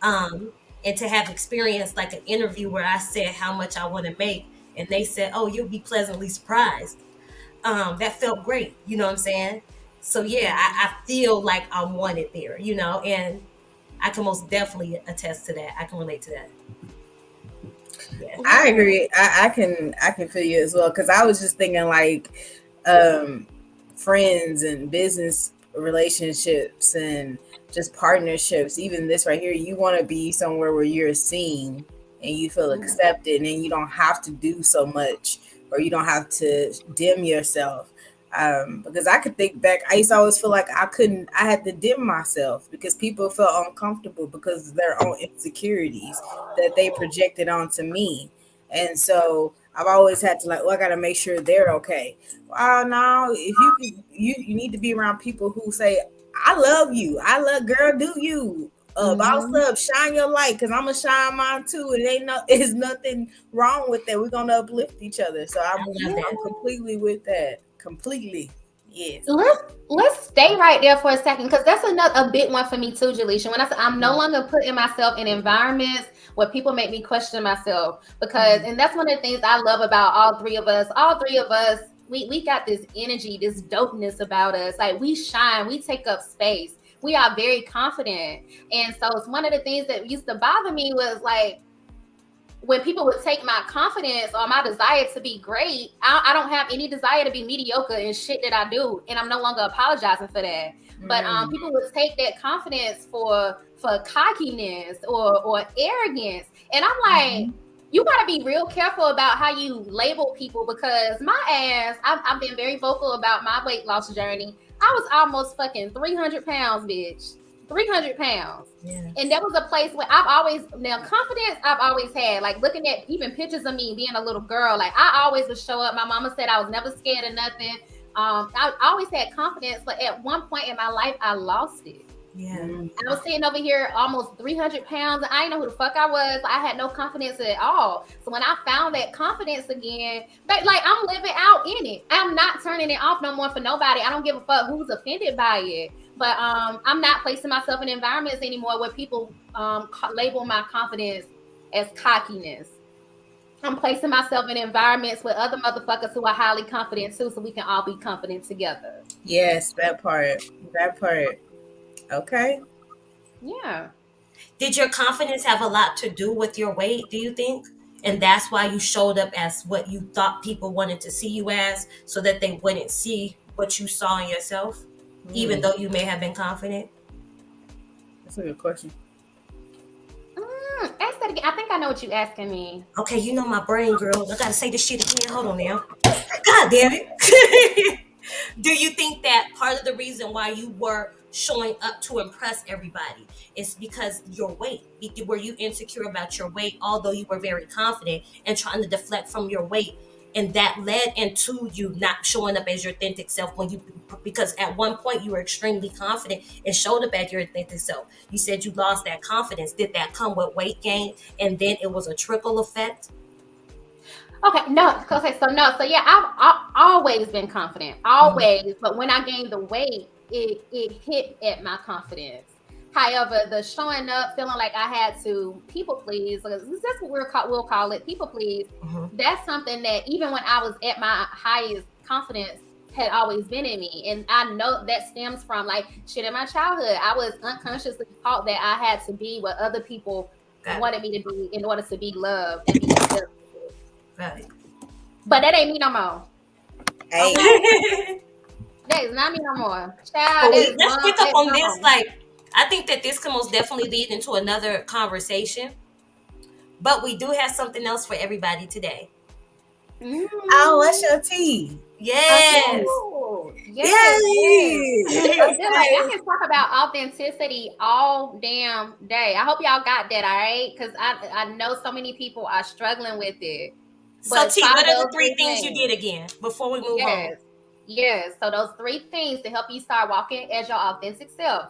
And to have experienced like an interview where I said how much I want to make and they said, oh, you'll be pleasantly surprised. That felt great. You know what I'm saying? So yeah, I feel like I'm wanted there, you know, and I can most definitely attest to that. I can relate to that. Yeah. I agree. I can feel you as well, because I was just thinking like friends and business relationships and just partnerships. Even this right here, you want to be somewhere where you're seen and you feel accepted, and you don't have to do so much, or you don't have to dim yourself. Because I could think back, I used to always feel like I had to dim myself because people felt uncomfortable because of their own insecurities that they projected onto me. And so I've always had to like, well, I got to make sure they're okay. Well, no, if you need to be around people who say, I love you. I love, girl, do you. Boss up, shine your light, because I'm gonna shine mine too. And there's nothing wrong with that. We're gonna uplift each other. So I'm completely with that. Completely. Yes. Let's stay right there for a second, because that's a big one for me too, Jaleisha. When I say I'm no longer putting myself in environments where people make me question myself, because and that's one of the things I love about all three of us. We got this energy, this dopeness about us. Like, we shine, we take up space. We are very confident. And so it's one of the things that used to bother me was like, when people would take my confidence or my desire to be great, I don't have any desire to be mediocre in shit that I do. And I'm no longer apologizing for that. But people would take that confidence for cockiness or arrogance. And I'm like, you got to be real careful about how you label people, because my ass, I've been very vocal about my weight loss journey. I was almost fucking 300 pounds, bitch. 300 pounds. Yes. And that was a place where confidence I've always had. Like, looking at even pictures of me being a little girl, like, I always would show up. My mama said I was never scared of nothing. I always had confidence, but at one point in my life, I lost it. Yeah. I was sitting over here almost 300 pounds, and I didn't know who the fuck I was. I had no confidence at all. So when I found that confidence again, but like, I'm living out in it. I'm not turning it off no more for nobody. I don't give a fuck who's offended by it. But I'm not placing myself in environments anymore where people label my confidence as cockiness. I'm placing myself in environments with other motherfuckers who are highly confident too, so we can all be confident together. Yes, that part. Okay. Yeah. Did your confidence have a lot to do with your weight, do you think? And that's why you showed up as what you thought people wanted to see you as, so that they wouldn't see what you saw in yourself, even though you may have been confident? That's a good question. Ask that again. I think I know what you're asking me. Okay, you know my brain, girl. I gotta say this shit again. Hold on now. God damn it. Do you think that part of the reason why you were showing up to impress everybody is because your weight? Were you insecure about your weight, although you were very confident and trying to deflect from your weight? And that led into you not showing up as your authentic self because at one point you were extremely confident and showed up as your authentic self. You said you lost that confidence. Did that come with weight gain, and then it was a trickle effect? Okay, so yeah, I've always been confident, always. But when I gained the weight, it hit at my confidence. However, the showing up, feeling like I had to people please, that's what we'll call it, people please. That's something that even when I was at my highest confidence had always been in me. And I know that stems from like shit in my childhood. I was unconsciously taught that I had to be what other people wanted me to be in order to be loved and be accepted. Right. But that ain't me no more. Hey. Okay? That is not me no more. Child, let's pick up on this. Like, I think that this can most definitely lead into another conversation. But we do have something else for everybody today. Oh, what's your tea? Yes. Yes. I can talk about authenticity all damn day. I hope y'all got that, all right? Because I know so many people are struggling with it. So, T, what are the three things you did again before we move on? Yes. So those three things to help you start walking as your authentic self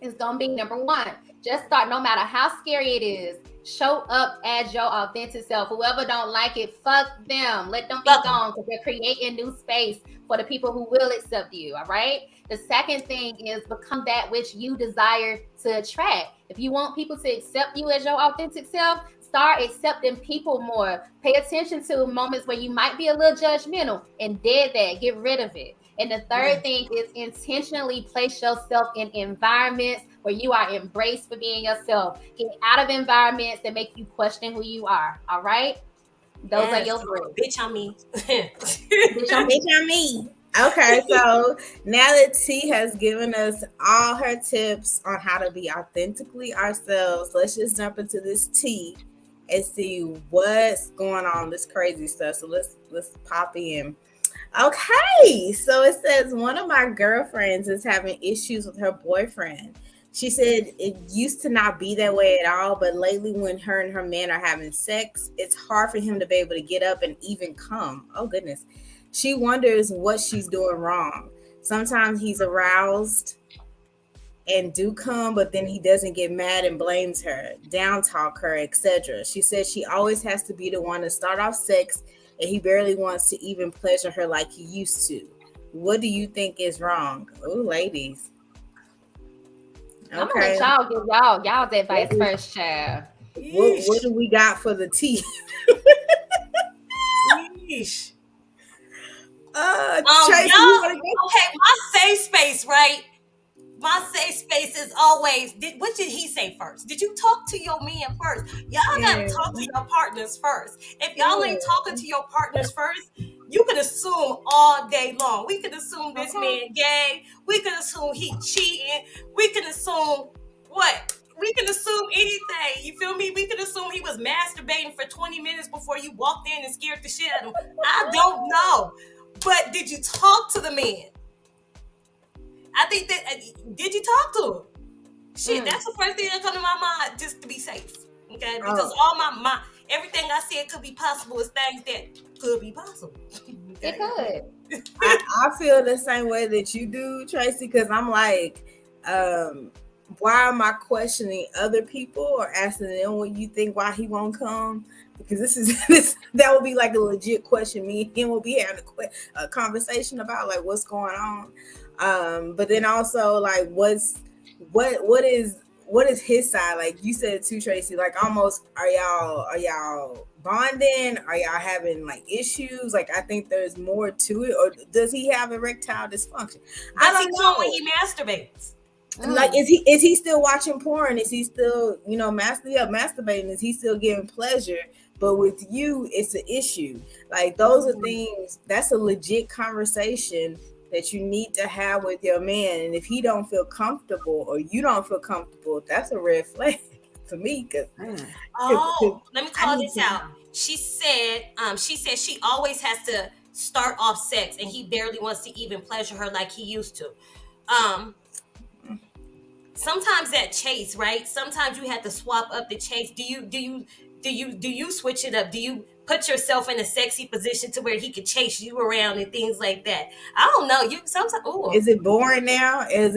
is going to be number one. Just start, no matter how scary it is. Show up as your authentic self. Whoever don't like it, fuck them. Let them be gone, because they're creating new space for the people who will accept you. All right. The second thing is become that which you desire to attract. If you want people to accept you as your authentic self, start accepting people more. Pay attention to moments where you might be a little judgmental, and dead that. Get rid of it. And the third thing is intentionally place yourself in environments where you are embraced for being yourself. Get out of environments that make you question who you are. All right? Those are your three. Bitch on me. Bitch on me. Okay, so now that T has given us all her tips on how to be authentically ourselves, let's just jump into this T and see what's going on, this crazy stuff. So let's pop in. Okay, so it says one of my girlfriends is having issues with her boyfriend. She said it used to not be that way at all, but lately when her and her man are having sex, it's hard for him to be able to get up and even come. Oh, goodness. She wonders what she's doing wrong. Sometimes he's aroused and do come, but then he doesn't get mad and blames her, down talk her, etc. She says she always has to be the one to start off sex, and he barely wants to even pleasure her like he used to. What do you think is wrong? Oh, ladies. Okay. I'm gonna let y'all give y'all's advice first, child. What do we got for the tea? Yeesh. Tracy, okay, my safe space, right? My safe space is always. What did he say first? Did you talk to your man first? Y'all gotta talk to your partners first. If y'all ain't talking to your partners first, you can assume all day long. We can assume this man gay. We can assume he cheating. We can assume what? We can assume anything. You feel me? We can assume he was masturbating for 20 minutes before you walked in and scared the shit out of him. I don't know. But did you talk to the man? I think that did you talk to him? Shit, that's the first thing that comes to my mind, just to be safe. Okay, because all my everything I said could be possible is things that could be possible. Okay? It could. I feel the same way that you do, Tracy, because I'm like, why am I questioning other people or asking them what you think why he won't come? Because that would be like a legit question. Me and him will be having a conversation about like what's going on. But then also like what is his side? Like you said too, Tracy, like almost are y'all bonding? Are y'all having like issues? Like I think there's more to it. Or does he have erectile dysfunction? I don't know when he masturbates. Like is he still watching porn? Is he still, masturbating? Is he still getting pleasure? But with you, it's an issue. Like those are things, that's a legit conversation that you need to have with your man. And if he don't feel comfortable or you don't feel comfortable, that's a red flag to me. Let me call this out. She said she always has to start off sex and he barely wants to even pleasure her like he used to. Sometimes that chase, right? Sometimes you have to swap up the chase. Do you switch it up? Do you put yourself in a sexy position to where he could chase you around and things like that? I don't know. You sometimes. Ooh. Is it boring now? Has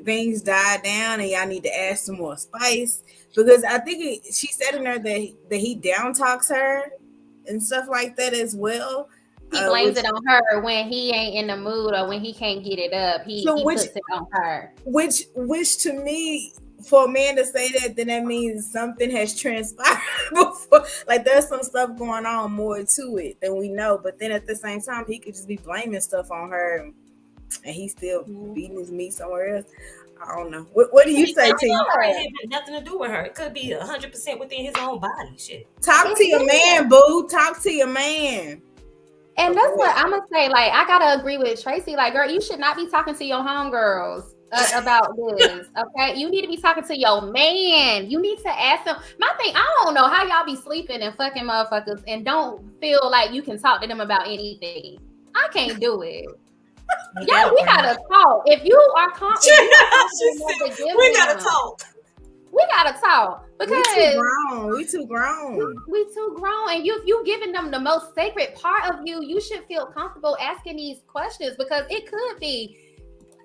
things died down and y'all need to add some more spice? Because I think she said in there that he down talks her and stuff like that as well. He blames it on her when he ain't in the mood or when he can't get it up. He puts it on her. Which to me, for a man to say that, then that means something has transpired before. Like there's some stuff going on more to it than we know. But then at the same time, he could just be blaming stuff on her, and he's still beating his meat somewhere else. I don't know. What do you say, T? It had nothing to do with her. It could be 100% within his own body. Shit. Talk to your man, boo. Talk to your man. And that's what I'm gonna say. Like, I gotta agree with Tracy. Like, girl, you should not be talking to your homegirls about this. Okay, you need to be talking to your man. You need to ask them. My thing, I don't know how y'all be sleeping and fucking motherfuckers and don't feel like you can talk to them about anything. I can't do it. Yeah, we gotta talk. If you are confident, we gotta talk. We gotta talk because we too grown. We too grown, and you giving them the most sacred part of you. You should feel comfortable asking these questions because it could be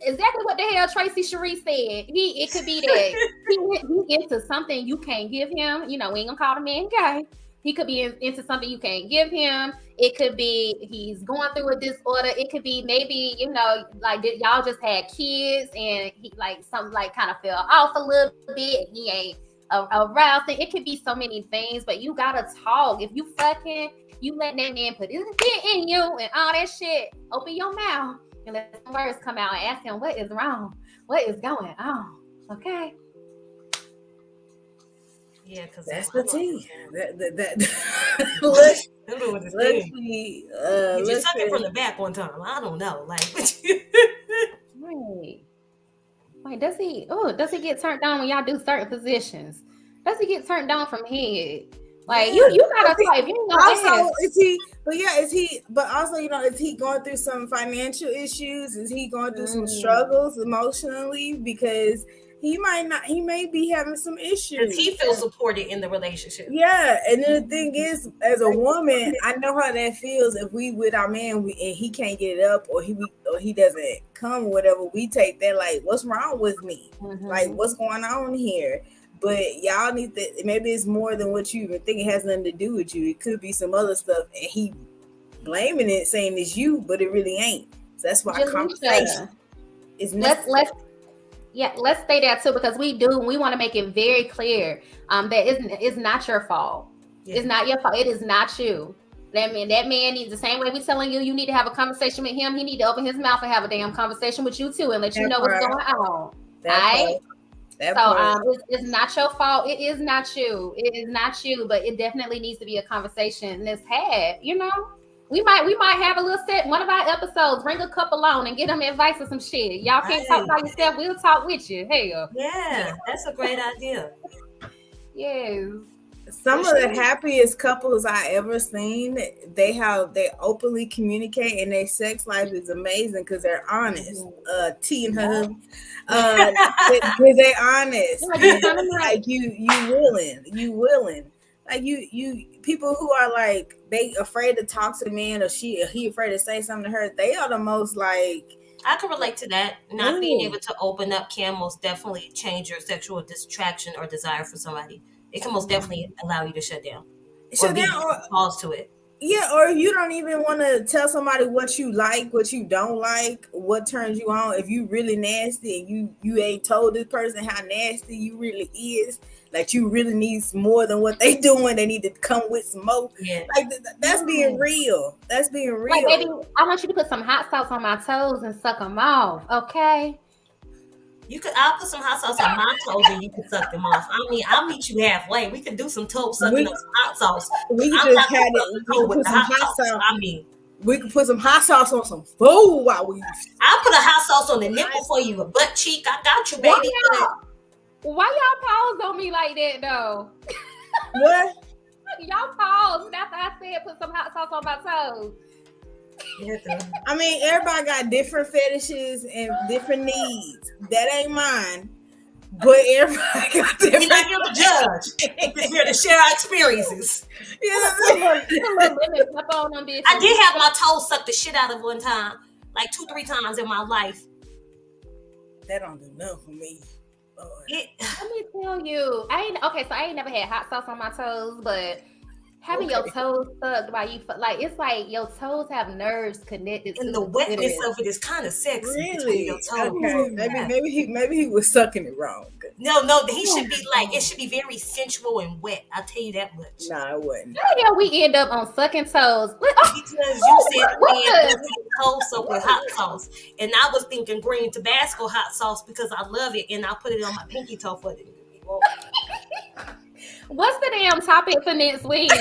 exactly what the hell Tracy Cherie said. It could be that he into something you can't give him. You know, we ain't gonna call the man gay. He could be into something you can't give him. It could be he's going through a disorder. It could be maybe, like y'all just had kids and he like something like kind of fell off a little bit. He ain't aroused. It could be so many things, but you gotta talk. If you fucking, you let that man put his dick in you and all that shit, open your mouth and let some words come out and ask him what is wrong, what is going on. Okay. Yeah, because that's the tea. Let's you suck it from the back one time. I don't know. Like, Wait, does he get turned down when y'all do certain positions? Does he get turned down from head? Like you gotta type. You know, also, But yeah, is he? But also, is he going through some financial issues? Is he going through some struggles emotionally? Because he might not. He may be having some issues. Does he feel supported in the relationship? Yeah, and then the thing is, as a woman, I know how that feels. If we with our man, and he can't get up, or he doesn't come, or whatever, we take that like, what's wrong with me? Like, what's going on here? But y'all need to. Maybe it's more than what you even think. It has nothing to do with you. It could be some other stuff, and he blaming it, saying it's you, but it really ain't. So that's why conversation is necessary. Let's stay there too, because we want to make it very clear that it's not your fault. Yeah. It's not your fault. It is not you. That man needs, the same way we're telling you need to have a conversation with him, he need to open his mouth and have a damn conversation with you too, and let you know what's going on. Right? It's not your fault. It is not you. It is not you, but it definitely needs to be a conversation that's had. We might have a little set, one of our episodes, bring a couple on and get them advice or some shit. Y'all can't talk by yourself. We'll talk with you. Hell. Yeah, that's a great idea. Yes. Some of the happiest couples I ever seen, they openly communicate, and their sex life is amazing because they're honest. T and her, because they're honest. Like you willing. Like you people who are like, they afraid to talk to the man, or he afraid to say something to her. They are the most like. I can relate to that. Not being able to open up can most definitely change your sexual distraction or desire for somebody. It can most definitely allow you to shut down. Or pause to it. Yeah, or you don't even want to tell somebody what you like, what you don't like, what turns you on. If you really nasty and you ain't told this person how nasty you really is, like you really need more than what they doing. They need to come with some more. Yeah. Like that's being real. That's being real. Like, baby, I want you to put some hot sauce on my toes and suck them off, okay? I'll put some hot sauce on my toes and you can suck them off. I mean, I'll meet you halfway. We can do some toe sucking on some hot sauce. We can just have it with the hot sauce. I mean, we can put some hot sauce on some food while we. I'll put a hot sauce on the nipple for you, a butt cheek. I got you, baby. Why y'all pause on me like that though? What? Y'all paused after I said put some hot sauce on my toes. I mean, everybody got different fetishes and different needs. That ain't mine. But everybody got different. We're not here to judge. We're here to share our experiences. I did have my toes sucked the shit out of one time. Like 2-3 times in my life. That don't do nothing for me. Let me tell you. I ain't never had hot sauce on my toes, but having your toes sucked by you, like, it's like your toes have nerves connected. And the wetness of it is kind of sexy. Really? Your toes. Okay. Maybe he was sucking it wrong. No, he should be like, it should be very sensual and wet. I'll tell you that much. Nah, it wasn't. How the hell we end up on sucking toes? Because you said toes soaked with hot sauce, and I was thinking green Tabasco hot sauce because I love it, and I'll put it on my pinky toe for it. What's the damn topic for next week?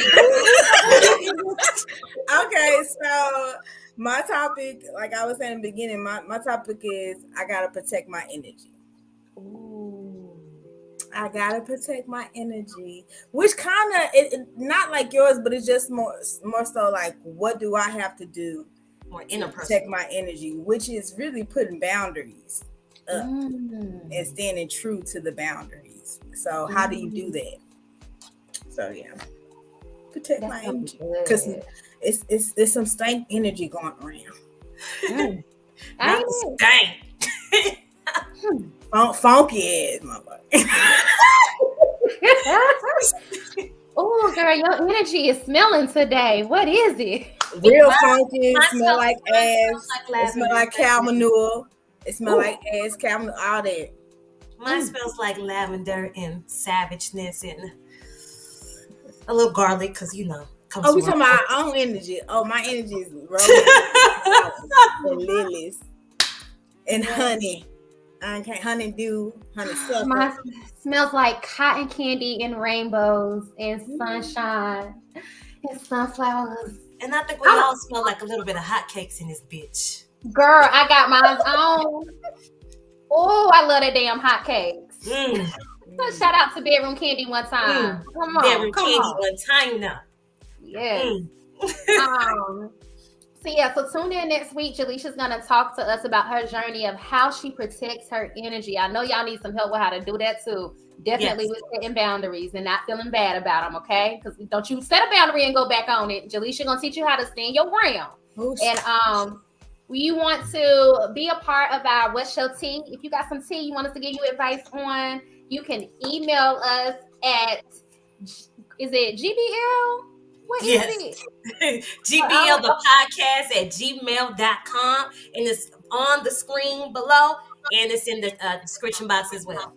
Okay, so my topic, like I was saying in the beginning, my topic is I gotta protect my energy. Ooh. I gotta protect my energy, which kind of not like yours, but it's just more so like, what do I have to do to protect my energy, which is really putting boundaries up and standing true to the boundaries. So how do you do that? So yeah, protect my energy, because it's some stank energy going around. Stank. Funky ass motherfucker. Oh, girl, your energy is smelling today. What is it? Real funky. Smell like ass. It smell like cow manure. It smell like ass, cow manure, all that. Mine smells like lavender and savageness and a little garlic, because we talking about our own energy. Oh, my energy is rose and lilies and honey. Okay, honeydew, honeysuckle. Mine smells like cotton candy and rainbows and sunshine and sunflowers. And I think we all smell like a little bit of hotcakes in this bitch. Girl, I got mine on. Oh, I love that damn hotcakes. So shout out to Bedroom Candy one time. Come on, Bedroom Candy one time now. Yeah. So tune in next week. Jaleisha's gonna talk to us about her journey of how she protects her energy. I know y'all need some help with how to do that too. Definitely with setting boundaries and not feeling bad about them, okay? Because don't you set a boundary and go back on it. Jaleisha gonna teach you how to stand your ground. And you want to be a part of our What's Your Tea? If you got some tea you want us to give you advice on, you can email us at, is it GBL? What is it? GBLThePodcast at gmail.com. And it's on the screen below, and it's in the description box as well.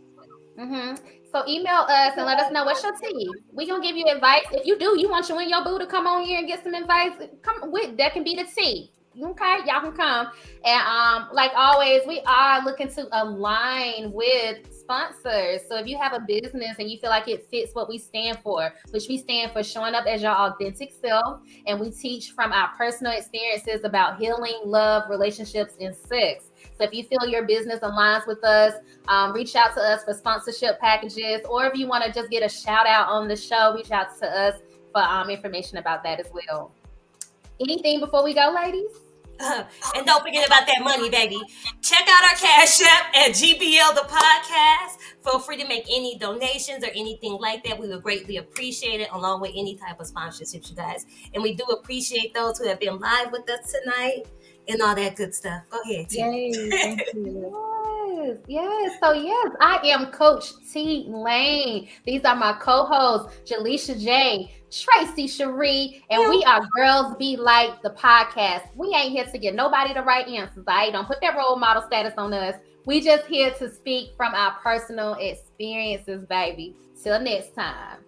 So email us and let us know what's your tea. We gonna give you advice. If you want you and your boo to come on here and get some advice, come with that can be the tea. Okay, y'all can come. And like always, we are looking to align with sponsors. So if you have a business and you feel like it fits what we stand for, which we stand for showing up as your authentic self, and we teach from our personal experiences about healing, love, relationships, and sex. So if you feel your business aligns with us, reach out to us for sponsorship packages, or if you want to just get a shout out on the show, reach out to us for information about that as well. Anything before we go, ladies? And don't forget about that money, baby. Check out our Cash App at GBLThePodcast. Feel free to make any donations or anything like that. We would greatly appreciate it, along with any type of sponsorships, you guys. And we do appreciate those who have been live with us tonight and all that good stuff. Go ahead, T. Yay, thank you. Yes. So yes, I am Coach T Lane. These are my co-hosts, Jaleisha J, Tracy Cherie, and we are Girls Be Like the podcast. We ain't here to get nobody the right answers. I don't put that role model status on us. We just here to speak from our personal experiences, baby. Till next time.